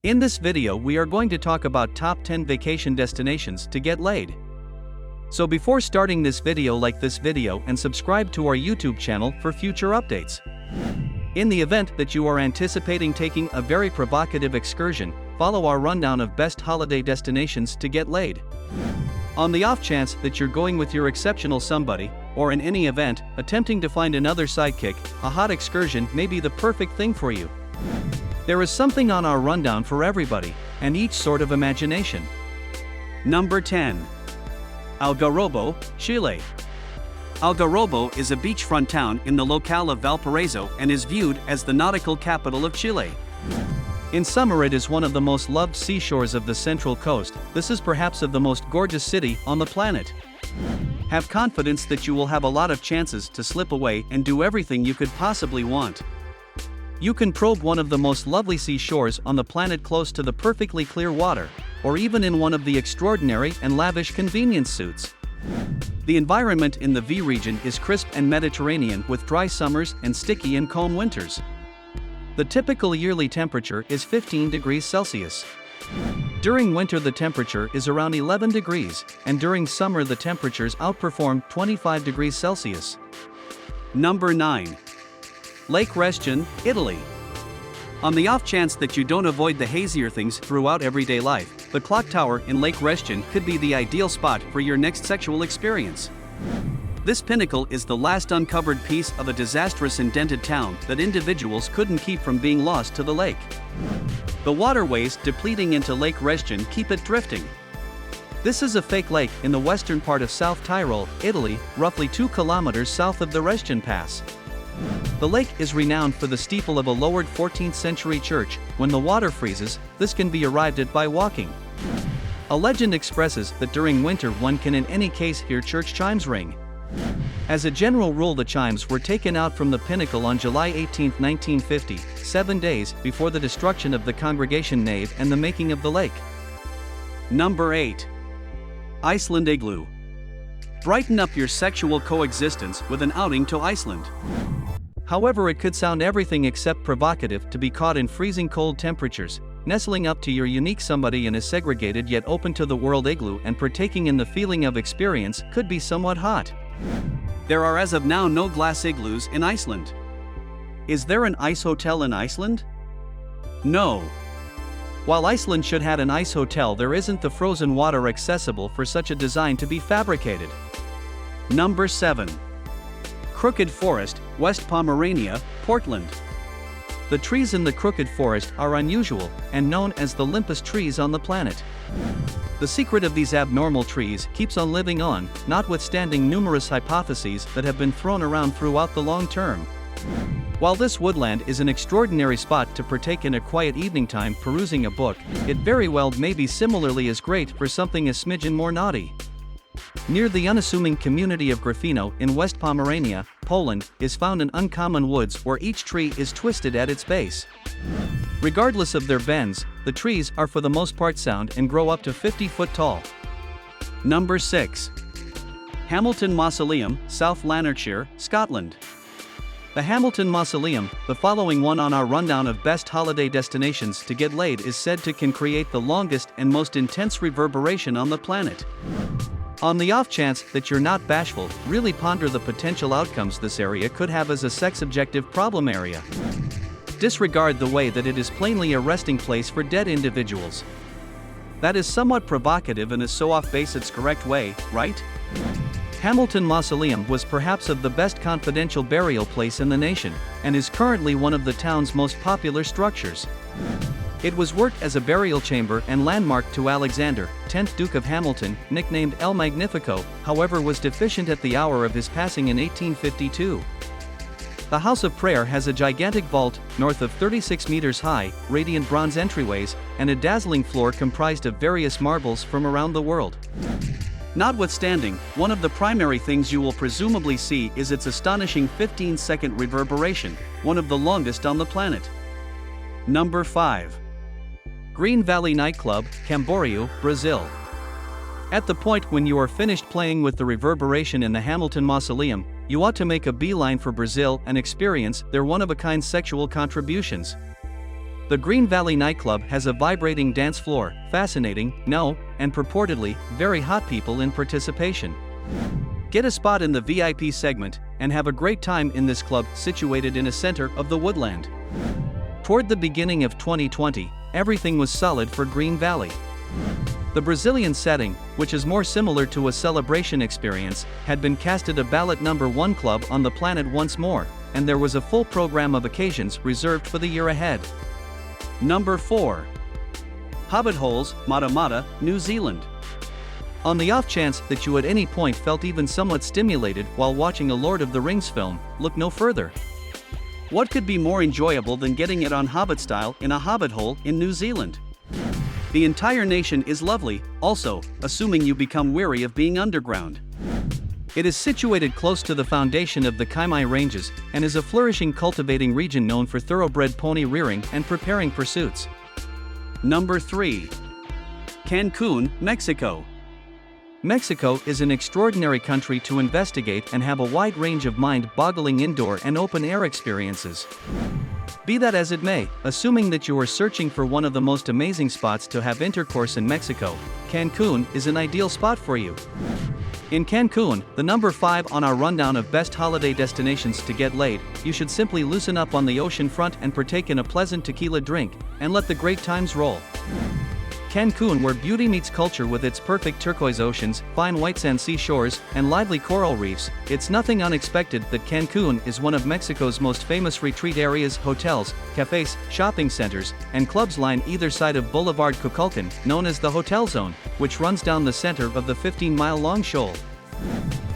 In this video we are going to talk about top 10 vacation destinations to get laid. So before starting this video, like this video and subscribe to our YouTube channel for future updates. In the event that you are anticipating taking a very provocative excursion, follow our rundown of best holiday destinations to get laid. On the off chance that you're going with your exceptional somebody, or in any event, attempting to find another sidekick, a hot excursion may be the perfect thing for you. There is something on our rundown for everybody, and each sort of imagination. Number 10. Algarrobo, Chile. Algarrobo is a beachfront town in the locale of Valparaiso and is viewed as the nautical capital of Chile. In summer it is one of the most loved seashores of the Central Coast. This is perhaps the most gorgeous city on the planet. Have confidence that you will have a lot of chances to slip away and do everything you could possibly want. You can probe one of the most lovely seashores on the planet close to the perfectly clear water, or even in one of the extraordinary and lavish convenience suites. The environment in the V region is crisp and Mediterranean with dry summers and sticky and calm winters. The typical yearly temperature is 15 degrees Celsius. During winter the temperature is around 11 degrees, and during summer the temperatures outperform 25 degrees Celsius. Number 9. Lake Restian, Italy. On the off chance that you don't avoid the hazier things throughout everyday life, the clock tower in Lake Restian could be the ideal spot for your next sexual experience. This pinnacle is the last uncovered piece of a disastrous indented town that individuals couldn't keep from being lost to the lake. The waterways depleting into Lake Restian keep it drifting. This is a fake lake in the western part of South Tyrol, Italy, roughly 2 kilometers south of the Restian Pass. The lake is renowned for the steeple of a lowered 14th century church. When the water freezes, this can be arrived at by walking. A legend expresses that during winter one can in any case hear church chimes ring. As a general rule, the chimes were taken out from the pinnacle on July 18, 1950, 7 days before the destruction of the congregation nave and the making of the lake. Number 8. Iceland Igloo. Brighten up your sexual coexistence with an outing to Iceland. However, it could sound everything except provocative to be caught in freezing cold temperatures, nestling up to your unique somebody in a segregated yet open to the world igloo and partaking in the feeling of experience could be somewhat hot. There are as of now no glass igloos in Iceland. Is there an ice hotel in Iceland? No. While Iceland should have an ice hotel, there isn't the frozen water accessible for such a design to be fabricated. Number 7. Crooked Forest, West Pomerania, Portland. The trees in the Crooked Forest are unusual and known as the limpest trees on the planet. The secret of these abnormal trees keeps on living on, notwithstanding numerous hypotheses that have been thrown around throughout the long term. While this woodland is an extraordinary spot to partake in a quiet evening time perusing a book, it very well may be similarly as great for something a smidgen more naughty. Near the unassuming community of Gryfino in West Pomerania, Poland, is found an uncommon woods where each tree is twisted at its base. Regardless of their bends, the trees are for the most part sound and grow up to 50 foot tall. Number 6. Hamilton Mausoleum, South Lanarkshire, Scotland. The Hamilton Mausoleum, the following one on our rundown of best holiday destinations to get laid, is said to can create the longest and most intense reverberation on the planet. On the off chance that you're not bashful, really ponder the potential outcomes this area could have as a sex-objective problem area. Disregard the way that it is plainly a resting place for dead individuals. That is somewhat provocative and is so off base its correct way, right? Hamilton Mausoleum was perhaps of the best confidential burial place in the nation, and is currently one of the town's most popular structures. It was worked as a burial chamber and landmark to Alexander, 10th Duke of Hamilton, nicknamed El Magnifico, however was deficient at the hour of his passing in 1852. The House of Prayer has a gigantic vault, north of 36 meters high, radiant bronze entryways, and a dazzling floor comprised of various marbles from around the world. Notwithstanding, one of the primary things you will presumably see is its astonishing 15-second reverberation, one of the longest on the planet. Number 5. Green Valley Nightclub, Camboriú, Brazil. At the point when you are finished playing with the reverberation in the Hamilton Mausoleum, you ought to make a beeline for Brazil and experience their one-of-a-kind sexual contributions. The Green Valley nightclub has a vibrating dance floor, fascinating, and purportedly, very hot people in participation. Get a spot in the VIP segment, and have a great time in this club situated in the center of the woodland. Toward the beginning of 2020, everything was solid for Green Valley. The Brazilian setting, which is more similar to a celebration experience, had been casted a ballot #1 club on the planet once more, and there was a full program of occasions reserved for the year ahead. Number 4. Hobbit Holes, Mata Mata, New Zealand. On the off chance that you at any point felt even somewhat stimulated while watching a Lord of the Rings film, look no further. What could be more enjoyable than getting it on Hobbit style in a Hobbit hole in New Zealand? The entire nation is lovely, also, assuming you become weary of being underground. It is situated close to the foundation of the Kaimai Ranges, and is a flourishing cultivating region known for thoroughbred pony rearing and preparing pursuits. Number 3. Cancun, Mexico. Mexico is an extraordinary country to investigate and have a wide range of mind-boggling indoor and open-air experiences. Be that as it may, assuming that you are searching for one of the most amazing spots to have intercourse in Mexico, Cancun is an ideal spot for you. In Cancun, the number 5 on our rundown of best holiday destinations to get laid, you should simply loosen up on the ocean front and partake in a pleasant tequila drink, and let the great times roll. Cancun, where beauty meets culture with its perfect turquoise oceans, fine white sand seashores, and lively coral reefs, it's nothing unexpected that Cancun is one of Mexico's most famous retreat areas. Hotels, cafes, shopping centers, and clubs line either side of Boulevard Cuculcan, known as the Hotel Zone, which runs down the center of the 15-mile-long shoal.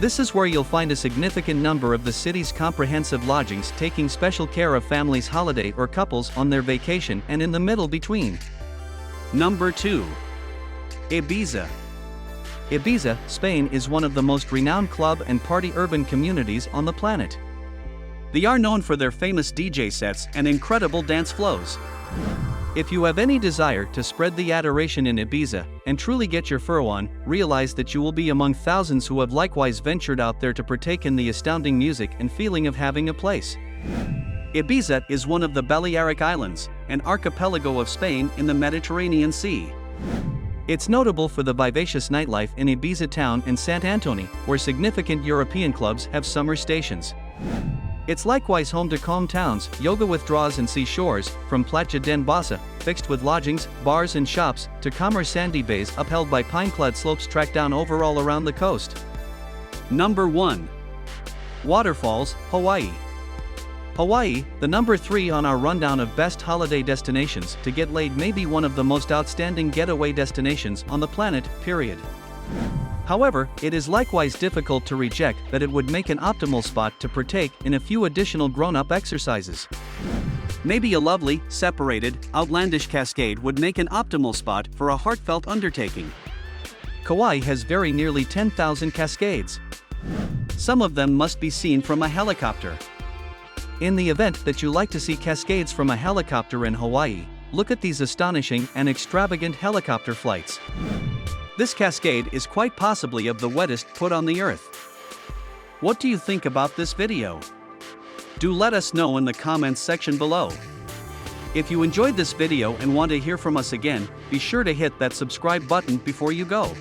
This is where you'll find a significant number of the city's comprehensive lodgings, taking special care of families' holiday or couples on their vacation and in the middle between. Number 2. Ibiza. Ibiza, Spain is one of the most renowned club and party urban communities on the planet. They are known for their famous DJ sets and incredible dance flows. If you have any desire to spread the adoration in Ibiza and truly get your furrow on, realize that you will be among thousands who have likewise ventured out there to partake in the astounding music and feeling of having a place. Ibiza is one of the Balearic Islands, an archipelago of Spain in the Mediterranean Sea. It's notable for the vivacious nightlife in Ibiza town and Sant Antoni, where significant European clubs have summer stations. It's likewise home to calm towns, yoga withdrawals and seashores, from Platja den Bossa, fixed with lodgings, bars and shops, to calmer sandy bays upheld by pine-clad slopes tracked down over all around the coast. Number 1. Waterfalls, Hawaii. Hawaii, the number 3 on our rundown of best holiday destinations to get laid, may be one of the most outstanding getaway destinations on the planet, period. However, it is likewise difficult to reject that it would make an optimal spot to partake in a few additional grown-up exercises. Maybe a lovely, separated, outlandish cascade would make an optimal spot for a heartfelt undertaking. Kauai has very nearly 10,000 cascades. Some of them must be seen from a helicopter. In the event that you like to see cascades from a helicopter in Hawaii, look at these astonishing and extravagant helicopter flights. This cascade is quite possibly of the wettest put on the earth. What do you think about this video? Do let us know in the comments section below. If you enjoyed this video and want to hear from us again, be sure to hit that subscribe button before you go.